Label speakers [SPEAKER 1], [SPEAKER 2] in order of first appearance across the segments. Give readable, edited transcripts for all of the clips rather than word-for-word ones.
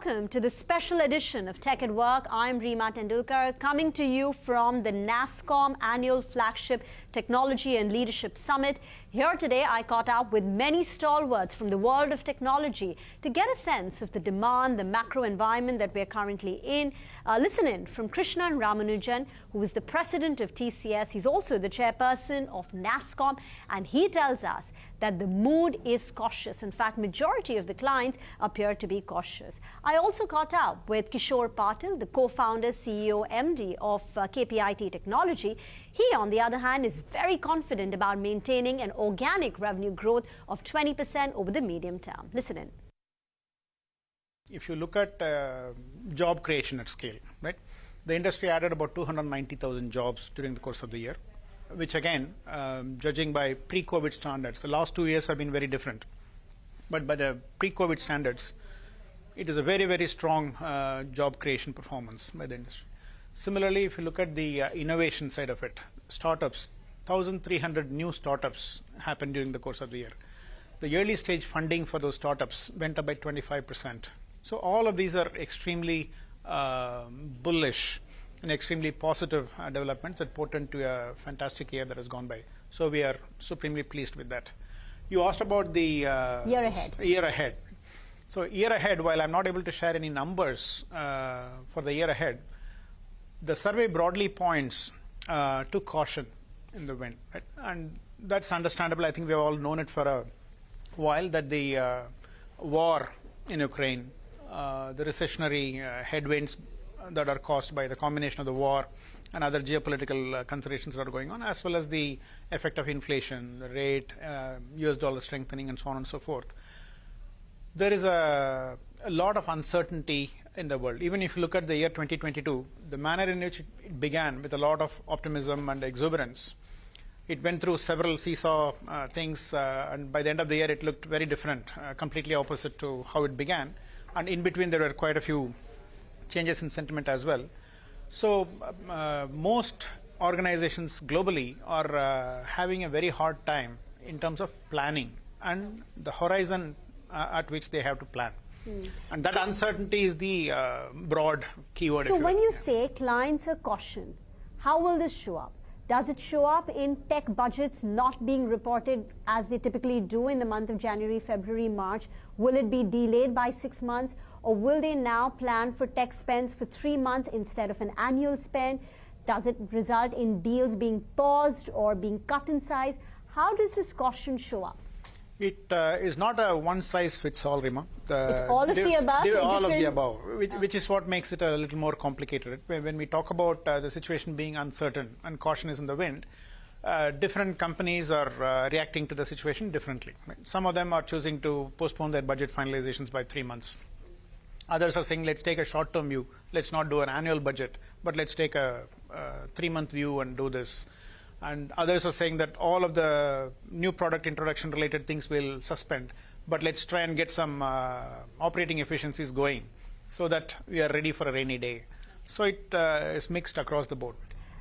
[SPEAKER 1] welcome to the special edition of Tech at Work. I'm Reema Tendulkar, coming to you from the NASSCOM annual flagship Technology and Leadership Summit. Here today, I caught up with many stalwarts from the world of technology to get a sense of the demand, the macro environment that we're currently in. Listen in from Krishnan Ramanujan, who is the president of TCS. He's also the chairperson of NASSCOM, and he tells us that the mood is cautious. In fact, majority of the clients appear to be cautious. I also caught up with Kishore Patil, the co-founder, CEO, MD of KPIT Technology. He, on the other hand, is very confident about maintaining an organic revenue growth of 20% over the medium term. Listen in.
[SPEAKER 2] If you look at job creation at scale, right, the industry added about 290,000 jobs during the course of the year, which again, judging by pre-COVID standards, the last 2 years have been very different. But by the pre-COVID standards, it is a very, very strong job creation performance by the industry. Similarly, if you look at the innovation side of it, startups, 1,300 new startups happened during the course of the year. The early stage funding for those startups went up by 25%. So all of these are extremely bullish and extremely positive developments that portend to a fantastic year that has gone by. So we are supremely pleased with that. You asked about the
[SPEAKER 1] year ahead.
[SPEAKER 2] So year ahead, while I'm not able to share any numbers for the year ahead, the survey broadly points to caution in the wind, right? And that's understandable. I think we've all known it for a while that the war in Ukraine, the recessionary headwinds that are caused by the combination of the war and other geopolitical considerations that are going on, as well as the effect of inflation, the rate, US dollar strengthening, and so on and so forth. There is a lot of uncertainty in the world. Even if you look at the year 2022, the manner in which it began with a lot of optimism and exuberance, it went through several seesaw things, and by the end of the year, it looked very different, completely opposite to how it began. And in between, there were quite a few changes in sentiment as well. So most organizations globally are having a very hard time in terms of planning and the horizon at which they have to plan. And that uncertainty is the broad keyword.
[SPEAKER 1] So when you say clients are cautioned, how will this show up? Does it show up in tech budgets not being reported as they typically do in the month of January, February, March? Will it be delayed by 6 months? Or will they now plan for tech spends for 3 months instead of an annual spend? Does it result in deals being paused or being cut in size? How does this caution show up?
[SPEAKER 2] It is not a one-size-fits-all, Rima.
[SPEAKER 1] It's all of the above?
[SPEAKER 2] All of the above, which is what makes it a little more complicated. When we talk about the situation being uncertain and caution is in the wind, different companies are reacting to the situation differently. Right? Some of them are choosing to postpone their budget finalizations by 3 months. Others are saying, let's take a short-term view. Let's not do an annual budget, but let's take a 3-month view and do this. And others are saying that all of the new product introduction related things will suspend, but let's try and get some operating efficiencies going so that we are ready for a rainy day. So it is mixed across the board.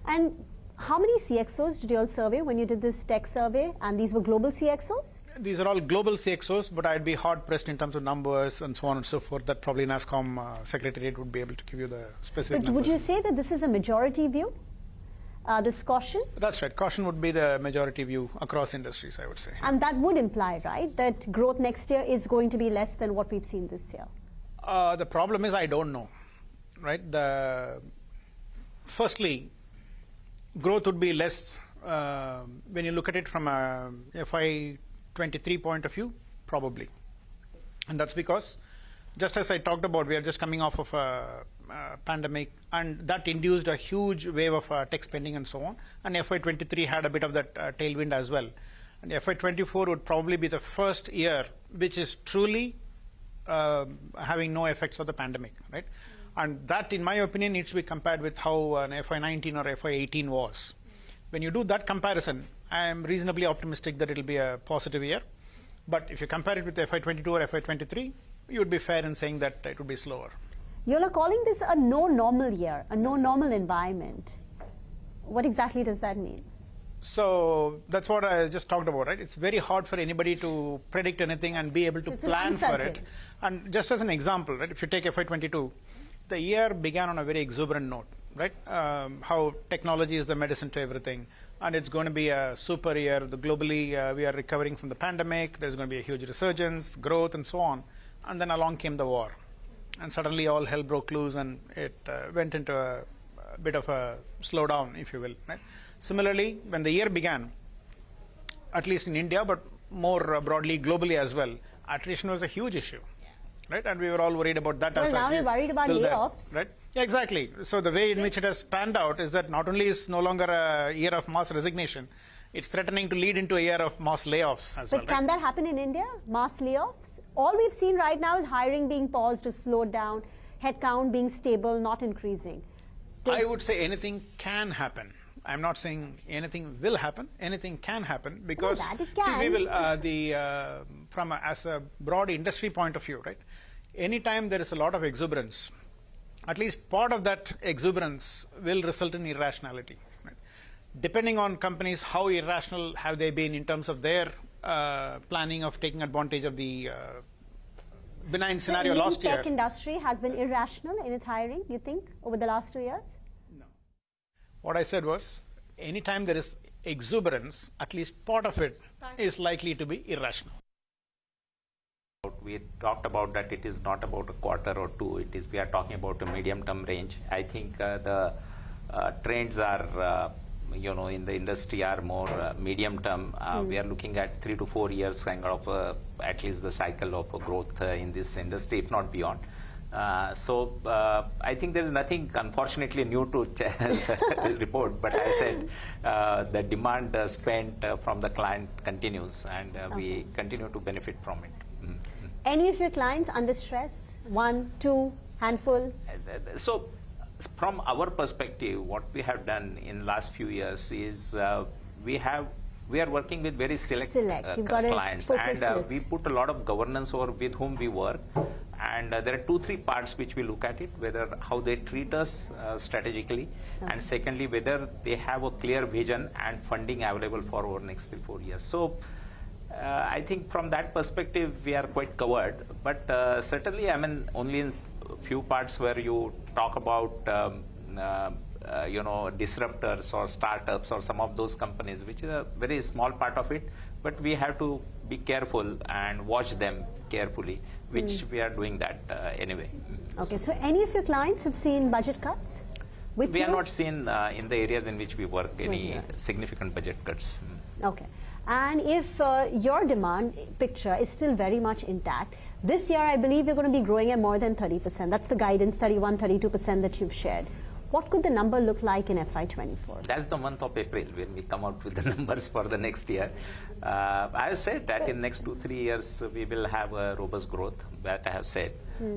[SPEAKER 1] And how many CXOs did you all survey when you did this tech survey? And these were global CXOs?
[SPEAKER 2] These are all global CXOs, but I'd be hard pressed in terms of numbers and so on and so forth. That probably NASSCOM Secretariat would be able to give you the specific numbers.
[SPEAKER 1] But would you say that this is a majority view? This caution?
[SPEAKER 2] That's right. Caution would be the majority view across industries, I would say.
[SPEAKER 1] And that would imply, right, that growth next year is going to be less than what we've seen this year?
[SPEAKER 2] The problem is I don't know, right? Firstly, growth would be less when you look at it from a FY23 point of view, probably. And that's because, just as I talked about, we are just coming off of a pandemic, and that induced a huge wave of tech spending and so on. And FY23 had a bit of that tailwind as well. And FY24 would probably be the first year which is truly having no effects of the pandemic, right? And that, in my opinion, needs to be compared with how an FY19 or FY18 was. When you do that comparison, I am reasonably optimistic that it will be a positive year. But if you compare it with FY22 or FY23, you would be fair in saying that it would be slower.
[SPEAKER 1] You all are calling this a no normal year, a no normal environment. What exactly does that mean?
[SPEAKER 2] So that's what I just talked about, right? It's very hard for anybody to predict anything and be able to plan for it. And just as an example, right, if you take FY22, the year began on a very exuberant note, right? How technology is the medicine to everything, and it's going to be a super year. Globally, we are recovering from the pandemic. There's going to be a huge resurgence, growth, and so on. And then along came the war, and suddenly all hell broke loose, and it went into a bit of a slowdown, if you will, right? Similarly, when the year began, at least in India, but more broadly globally as well, attrition was a huge issue, right? And we were all worried about that.
[SPEAKER 1] Well, now we're worried about layoffs.
[SPEAKER 2] Right? Yeah, exactly. So the way in which it has panned out is that not only is no longer a year of mass resignation, it's threatening to lead into a year of mass layoffs as well.
[SPEAKER 1] But can that happen in India, mass layoffs? All we've seen right now is hiring being paused or slowed down, headcount being stable, not increasing.
[SPEAKER 2] I would say anything can happen. I'm not saying anything will happen. Anything can happen because see, we will as a broad industry point of view, right? Anytime there is a lot of exuberance, at least part of that exuberance will result in irrationality. Right? Depending on companies, how irrational have they been in terms of their planning of taking advantage of the benign scenario last year.
[SPEAKER 1] The tech industry has been irrational in its hiring, you think, over the last 2 years?
[SPEAKER 2] No. What I said was, anytime there is exuberance, at least part of it is likely to be irrational.
[SPEAKER 3] We talked about that it is not about a quarter or two, it is we are talking about a medium-term range. I think the trends are, in the industry are more medium-term. We are looking at 3 to 4 years kind of at least the cycle of growth in this industry, if not beyond. So I think there is nothing, unfortunately, new to report. But I said the demand spent from the client continues, and we continue to benefit from it.
[SPEAKER 1] Any of your clients under stress? 1, 2, handful?
[SPEAKER 3] So from our perspective, what we have done in last few years is we are working with very select clients, and we put a lot of governance over with whom we work. And there are 2-3 parts which we look at it, whether how they treat us strategically, and secondly, whether they have a clear vision and funding available for our next 3-4 years. So I think from that perspective, we are quite covered. But certainly, I mean, only in few parts where you talk about disruptors or startups or some of those companies, which is a very small part of it, but we have to be careful and watch them carefully, which we are doing that anyway.
[SPEAKER 1] Okay, so any of your clients have seen budget cuts?
[SPEAKER 3] We are not seeing in the areas in which we work any significant budget cuts.
[SPEAKER 1] Okay, and if your demand picture is still very much intact, this year I believe you're going to be growing at more than 30%. That's the guidance, 31-32% that you've shared. What could the number look like in FY24?
[SPEAKER 3] That's the month of April when we come out with the numbers for the next year. I have said that in next 2-3 years we will have a robust growth, that I have said.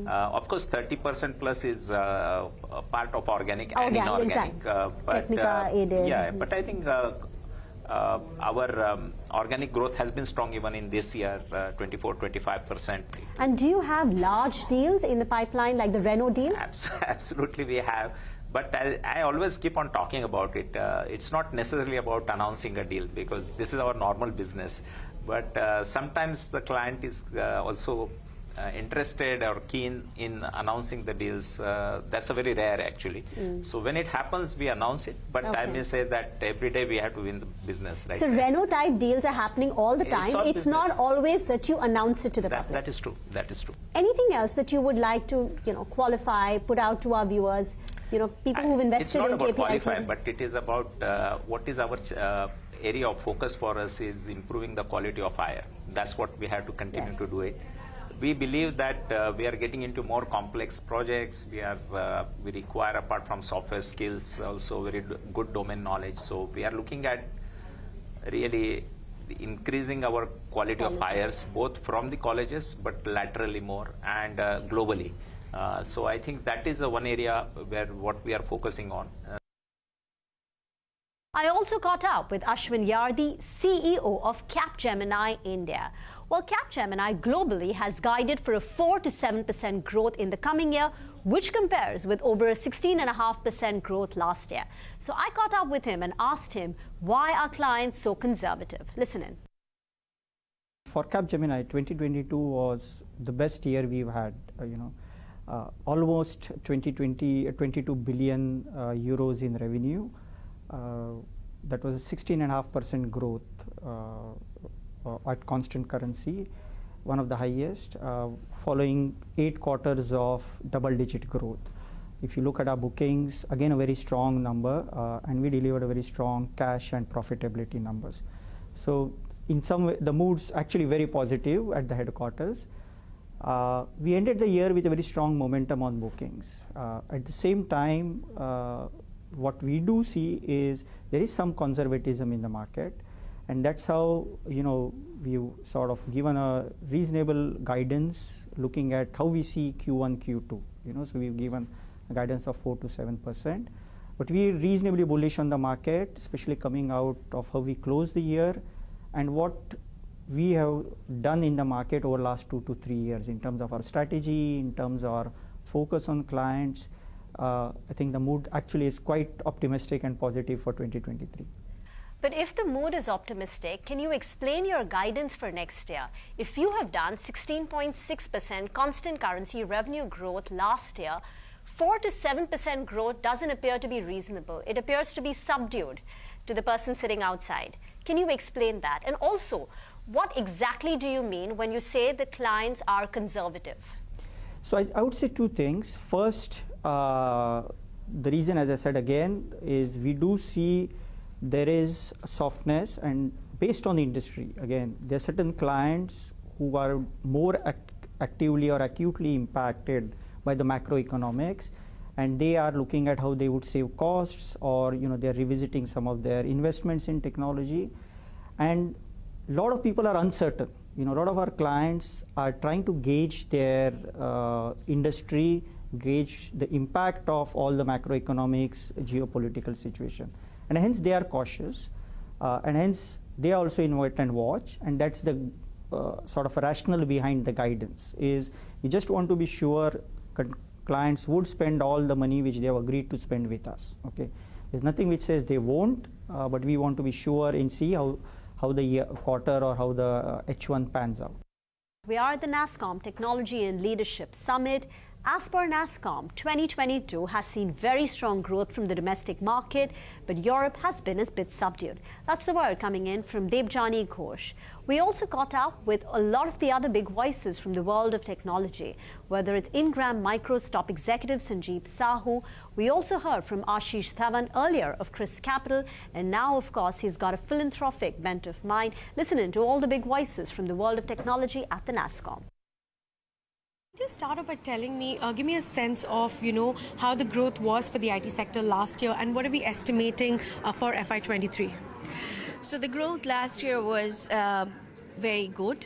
[SPEAKER 3] Of course, 30% plus is a part of organic and inorganic.
[SPEAKER 1] But
[SPEAKER 3] but I think our organic growth has been strong even in this year, 24-25%.
[SPEAKER 1] And do you have large deals in the pipeline, like the Renault deal?
[SPEAKER 3] Absolutely, we have. But I always keep on talking about it. It's not necessarily about announcing a deal, because this is our normal business. But sometimes the client is also interested or keen in announcing the deals. That's a very rare, actually. So when it happens, we announce it. But I may say that every day we have to win the business. Right?
[SPEAKER 1] So Renault type deals are happening all the time. It's not always that you announce it to the public.
[SPEAKER 3] That is true. That is true.
[SPEAKER 1] Anything else that you would like to, qualify, put out to our viewers? People who've invested in KPI.
[SPEAKER 3] It's not about qualifying, but it is about what is our area of focus for us is improving the quality of hire. That's what we have to continue to do it. We believe that we are getting into more complex projects. We require, apart from software skills, also very good domain knowledge. So we are looking at really increasing our quality of hires, both from the colleges, but laterally more, and globally. So I think that is one area where what we are focusing on.
[SPEAKER 1] I also caught up with Ashwin Yardi, CEO of Capgemini India. Well, Capgemini globally has guided for a 4 to 7% growth in the coming year, which compares with over a 16.5% growth last year. So I caught up with him and asked him why are clients so conservative. Listen in.
[SPEAKER 4] For Capgemini, 2022 was the best year we've had. Almost 22 billion euros in revenue. That was a 16.5% growth at constant currency, one of the highest, following 8 quarters of double-digit growth. If you look at our bookings, again a very strong number, and we delivered a very strong cash and profitability numbers. So in some way, the mood's actually very positive at the headquarters. We ended the year with a very strong momentum on bookings. At the same time, what we do see is there is some conservatism in the market, and that's how we've sort of given a reasonable guidance looking at how we see Q1, Q2. So we've given a guidance of 4 to 7%, but we're reasonably bullish on the market, especially coming out of how we closed the year and what we have done in the market over the last 2 to 3 years in terms of our strategy, in terms of our focus on clients. I think the mood actually is quite optimistic and positive for 2023.
[SPEAKER 1] But if the mood is optimistic, can you explain your guidance for next year? If you have done 16.6% constant currency revenue growth last year, 4 to 7% growth doesn't appear to be reasonable. It appears to be subdued to the person sitting outside. Can you explain that? And also, what exactly do you mean when you say the clients are conservative?
[SPEAKER 4] So I would say 2 things. First, the reason, as I said again, is we do see there is a softness, and based on the industry, again, there are certain clients who are more actively or acutely impacted by the macroeconomics, and they are looking at how they would save costs, or they're revisiting some of their investments in technology. And a lot of people are uncertain. A lot of our clients are trying to gauge their industry, gauge the impact of all the macroeconomics, geopolitical situation. And hence they are cautious, and hence they are also in wait and watch, and that's the sort of rationale behind the guidance, is we just want to be sure clients would spend all the money which they have agreed to spend with us. Okay, there's nothing which says they won't, but we want to be sure and see how the quarter or how the H1 pans out.
[SPEAKER 1] We are at the NASSCOM Technology and Leadership Summit. As per NASSCOM, 2022 has seen very strong growth from the domestic market, but Europe has been a bit subdued. That's the word coming in from Debjani Ghosh. We also caught up with a lot of the other big voices from the world of technology, whether it's Ingram Micro's top executive Sanjeev Sahu. We also heard from Ashish Dhawan earlier of Chris Capital, and now, of course, he's got a philanthropic bent of mind. Listen in to all the big voices from the world of technology at the NASSCOM.
[SPEAKER 5] Could you start off by telling me, give me a sense of, how the growth was for the IT sector last year, and what are we estimating for FY23?
[SPEAKER 6] So the growth last year was very good.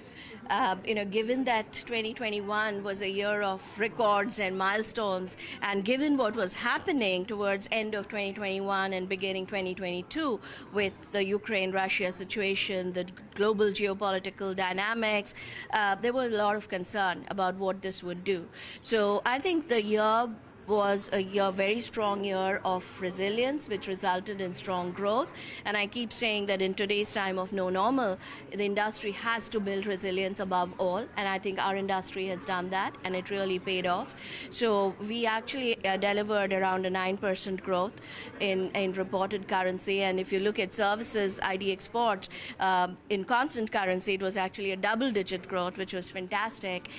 [SPEAKER 6] Given that 2021 was a year of records and milestones, and given what was happening towards end of 2021 and beginning 2022 with the Ukraine-Russia situation, the global geopolitical dynamics, there was a lot of concern about what this would do. So I think the year was a very strong year of resilience, which resulted in strong growth. And I keep saying that in today's time of no normal, the industry has to build resilience above all. And I think our industry has done that, and it really paid off. So we actually delivered around a 9% growth in reported currency. And if you look at services, IT exports, in constant currency, it was actually a double-digit growth, which was fantastic.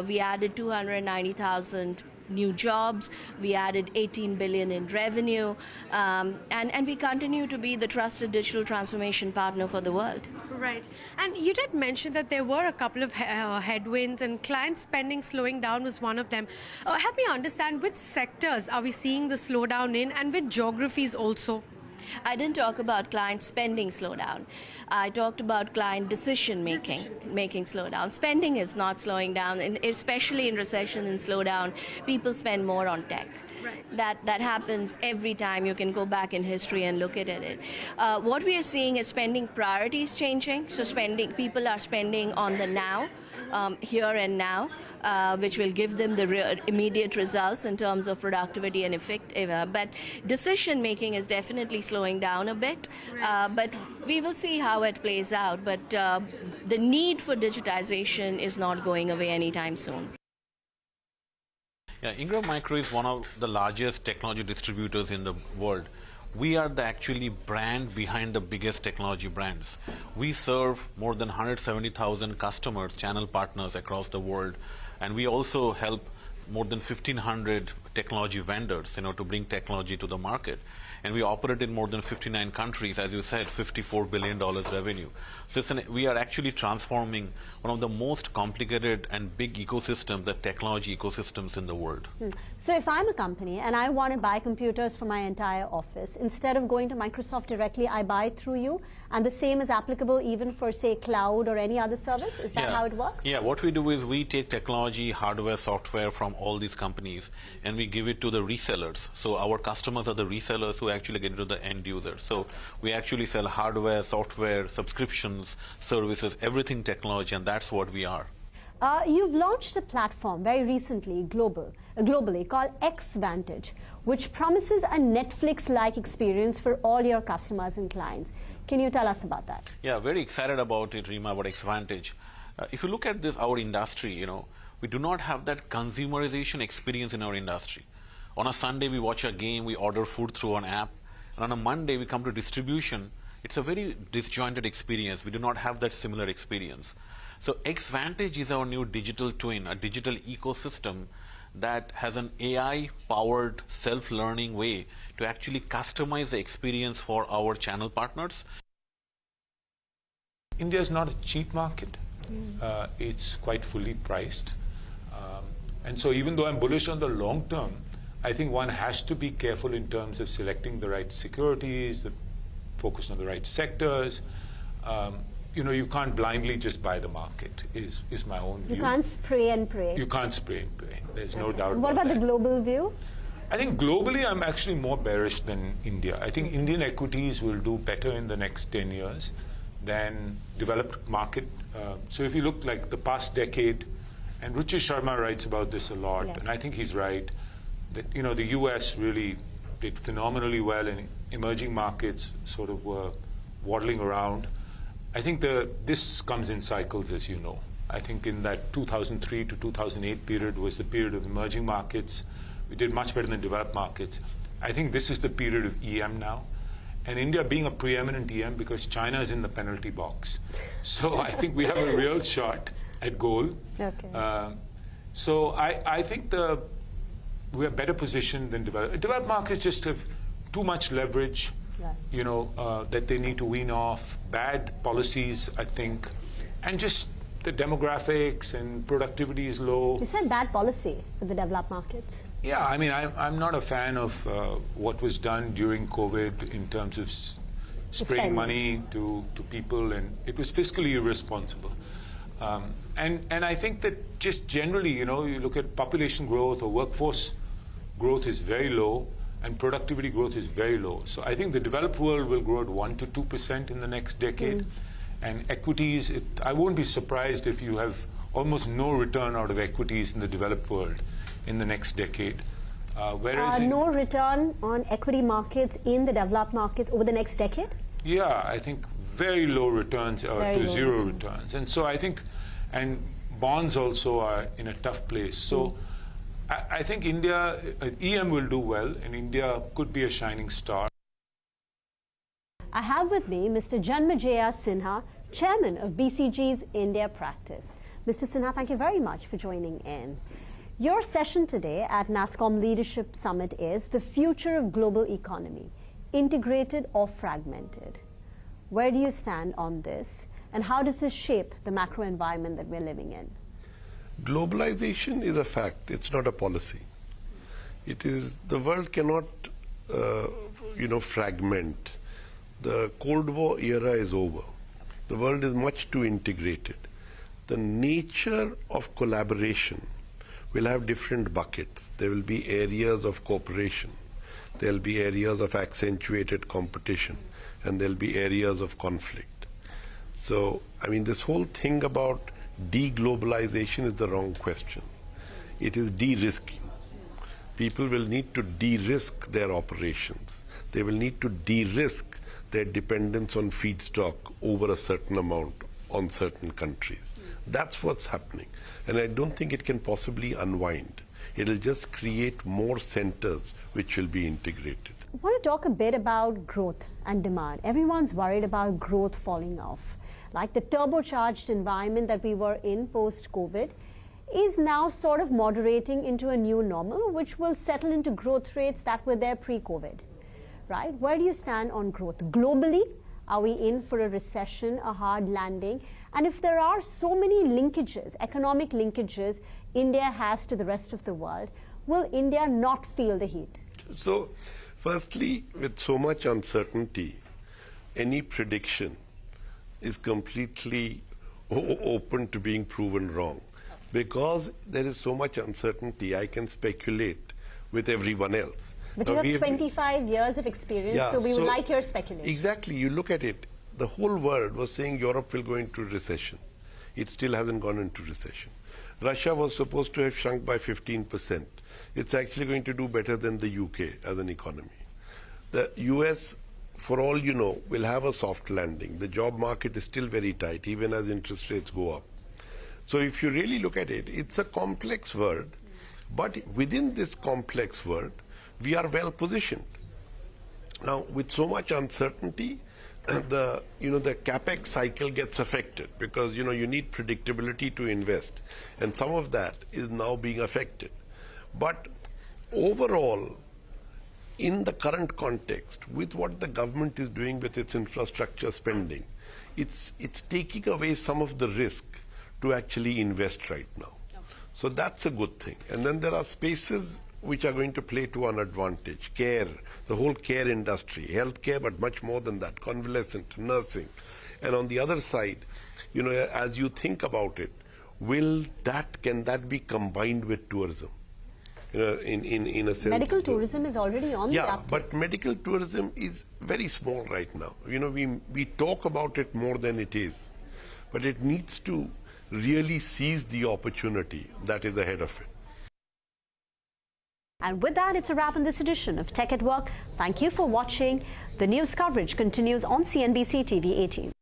[SPEAKER 6] We added 290,000 new jobs, we added 18 billion in revenue, and we continue to be the trusted digital transformation partner for the world.
[SPEAKER 5] Right. And you did mention that there were a couple of headwinds, and client spending slowing down was one of them. Help me understand, which sectors are we seeing the slowdown in, and which geographies also?
[SPEAKER 6] I didn't talk about client spending slowdown. I talked about client decision making slowdown. Spending is not slowing down, and especially in recession and slowdown, people spend more on tech. Right. That happens every time. You can go back in history and look at it. What we are seeing is spending priorities changing. So people are spending on the now, here and now, which will give them the immediate results in terms of productivity and effective. But decision making is definitely slowing down a bit. But we will see how it plays out. But the need for digitization is not going away anytime soon.
[SPEAKER 7] Yeah, Ingram Micro is one of the largest technology distributors in the world. We are the actually brand behind the biggest technology brands. We serve more than 170,000 customers, channel partners across the world, and we also help more than 1,500 technology vendors, to bring technology to the market. And we operate in more than 59 countries, as you said, $54 billion revenue. So we are actually transforming one of the most complicated and big ecosystems, the technology ecosystems in the world.
[SPEAKER 1] So if I'm a company and I want to buy computers for my entire office, instead of going to Microsoft directly, I buy through you, and the same is applicable even for, say, cloud or any other service? Is that how it works?
[SPEAKER 7] Yeah, what we do is we take technology, hardware, software from all these companies, and we give it to the resellers. So our customers are the resellers who actually get into the end user. So we actually sell hardware, software, subscriptions, services, everything technology, and that's what we are.
[SPEAKER 1] You've launched a platform very recently, globally, called Xvantage, which promises a Netflix-like experience for all your customers and clients. Can you tell us about that?
[SPEAKER 7] Yeah, very excited about it, Rima, about Xvantage. If you look at this, our industry, we do not have that consumerization experience in our industry. On a Sunday, we watch a game, we order food through an app, and on a Monday, we come to distribution. It's a very disjointed experience. We do not have that similar experience. So Xvantage is our new digital twin, a digital ecosystem that has an AI-powered self-learning way to actually customize the experience for our channel partners.
[SPEAKER 8] India is not a cheap market. It's quite fully priced. And so even though I'm bullish on the long term, I think one has to be careful in terms of selecting the right securities, focus on the right sectors. You can't blindly just buy the market, is my own view.
[SPEAKER 1] You can't spray and pray.
[SPEAKER 8] You can't spray and pray. There's no doubt
[SPEAKER 1] What about
[SPEAKER 8] that.
[SPEAKER 1] the global view?
[SPEAKER 8] I think globally I'm actually more bearish than India. I think Indian equities will do better in the next 10 years than developed market. So if you look like the past decade, and Ruchi Sharma writes about this a lot, and I think he's right, that the US really did phenomenally well, and emerging markets sort of were waddling around. I think this comes in cycles, as you know. I think in that 2003 to 2008 period was the period of emerging markets. We did much better than developed markets. I think this is the period of EM now. And India being a preeminent EM because China is in the penalty box. So I think we have a real shot at goal.
[SPEAKER 1] Okay.
[SPEAKER 8] So I think we are better positioned than developed. Developed markets just have too much leverage, that they need to wean off, bad policies, I think, and just the demographics and productivity is low.
[SPEAKER 1] You said bad policy for the developed markets.
[SPEAKER 8] Yeah, I mean, I'm not a fan of what was done during COVID in terms of spraying money to people, and it was fiscally irresponsible. And I think that just generally, you look at population growth or workforce growth is very low, and productivity growth is very low. So I think the developed world will grow at 1 to 2% in the next decade. And equities, I won't be surprised if you have almost no return out of equities in the developed world in the next decade. Whereas
[SPEAKER 1] no return on equity markets in the developed markets over the next decade?
[SPEAKER 8] Yeah, I think very low returns to zero returns. And so I think, and bonds also are in a tough place. So I think India, EM will do well, and India could be a shining star.
[SPEAKER 1] I have with me Mr. Janmejaya Sinha, Chairman of BCG's India practice. Mr. Sinha, thank you very much for joining in. Your session today at NASSCOM Leadership Summit is The Future of Global Economy, Integrated or Fragmented. Where do you stand on this, and how does this shape the macro environment that we're living in?
[SPEAKER 9] Globalization is a fact, it's not a policy. It is, the world cannot fragment. The Cold War era is over. The world is much too integrated. The nature of collaboration will have different buckets. There will be areas of cooperation. There will be areas of accentuated competition. And there will be areas of conflict. So, I mean, this whole thing about de-globalization is the wrong question. It is de-risking. People will need to de-risk their operations. They will need to de-risk their dependence on feedstock over a certain amount on certain countries. That's what's happening. And I don't think it can possibly unwind. It'll just create more centers which will be integrated.
[SPEAKER 1] I want to talk a bit about growth and demand. Everyone's worried about growth falling off. Like the turbocharged environment that we were in post-COVID is now sort of moderating into a new normal, which will settle into growth rates that were there pre-COVID, right? Where do you stand on growth? Globally, are we in for a recession, a hard landing? And if there are so many linkages, economic linkages, India has to the rest of the world, will India not feel the heat?
[SPEAKER 9] So, firstly, with so much uncertainty, any prediction is completely open to being proven wrong. Because there is so much uncertainty, I can speculate with everyone else.
[SPEAKER 1] But you have 25 years of experience, so we would like your speculation.
[SPEAKER 9] Exactly. You look at it, the whole world was saying Europe will go into recession. It still hasn't gone into recession. Russia was supposed to have shrunk by 15%. It's actually going to do better than the UK as an economy. The US, for all you know, will have a soft landing. The job market is still very tight, even as interest rates go up. So if you really look at it, it's a complex world, but within this complex world, we are well positioned. Now, with so much uncertainty, the capex cycle gets affected because you need predictability to invest, and some of that is now being affected. But overall, in the current context, with what the government is doing with its infrastructure spending, it's taking away some of the risk to actually invest right now. So that's a good thing. And then there are spaces which are going to play to an advantage. Care, the whole care industry, healthcare, but much more than that, convalescent, nursing. And on the other side, as you think about it, can that be combined with tourism? In a sense.
[SPEAKER 1] Medical tourism is already on the uptick.
[SPEAKER 9] Yeah, but medical tourism is very small right now. We talk about it more than it is. But it needs to really seize the opportunity that is ahead of it.
[SPEAKER 1] And with that, it's a wrap on this edition of Tech at Work. Thank you for watching. The news coverage continues on CNBC-TV18.